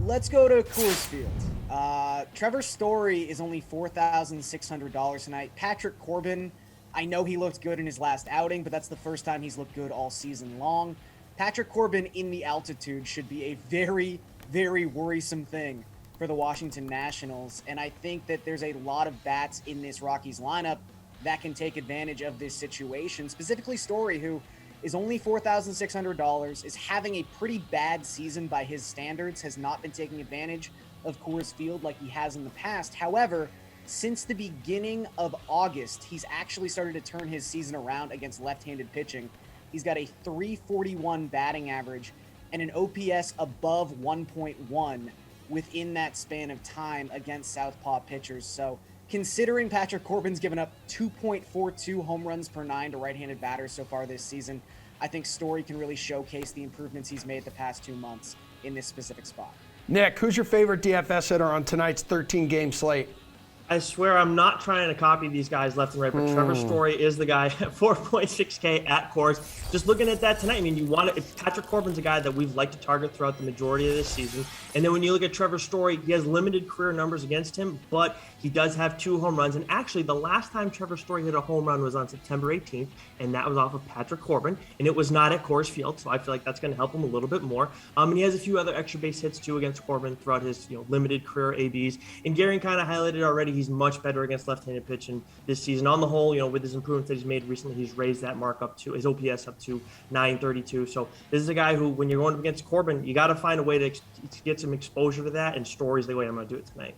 Let's go to Coors Field. Trevor Story is only $4,600 tonight. Patrick Corbin, I know he looked good in his last outing, but that's the first time he's looked good all season long. Patrick Corbin in the altitude should be a very, very worrisome thing for the Washington Nationals, and I think that there's a lot of bats in this Rockies lineup that can take advantage of this situation, specifically Story, who is only $4,600, is having a pretty bad season by his standards, has not been taking advantage of Coors Field like he has in the past. However, since the beginning of August, he's actually started to turn his season around against left-handed pitching. He's got a 341 batting average and an OPS above 1.1 within that span of time against southpaw pitchers. So considering Patrick Corbin's given up 2.42 home runs per 9 to right-handed batters so far this season, I think Story can really showcase the improvements he's made the past 2 months in this specific spot. Nick, who's your favorite DFS hitter on tonight's 13-game slate? I swear I'm not trying to copy these guys left and right, but Trevor Story is the guy at 4.6K at Coors. Just looking at that tonight, I mean, Patrick Corbin's a guy that we've liked to target throughout the majority of this season. And then when you look at Trevor Story, he has limited career numbers against him, but he does have 2 home runs. And actually, the last time Trevor Story hit a home run was on September 18th, and that was off of Patrick Corbin, and it was not at Coors Field, so I feel like that's going to help him a little bit more. And he has a few other extra base hits, too, against Corbin throughout his limited career ABs. And Garion kind of highlighted already, he's much better against left-handed pitching this season. On the whole, with his improvements that he's made recently, he's raised that mark up to his OPS up to 932. So this is a guy who, when you're going up against Corbin, you got to find a way to get some exposure to that, and Story's the way I'm going to do it tonight.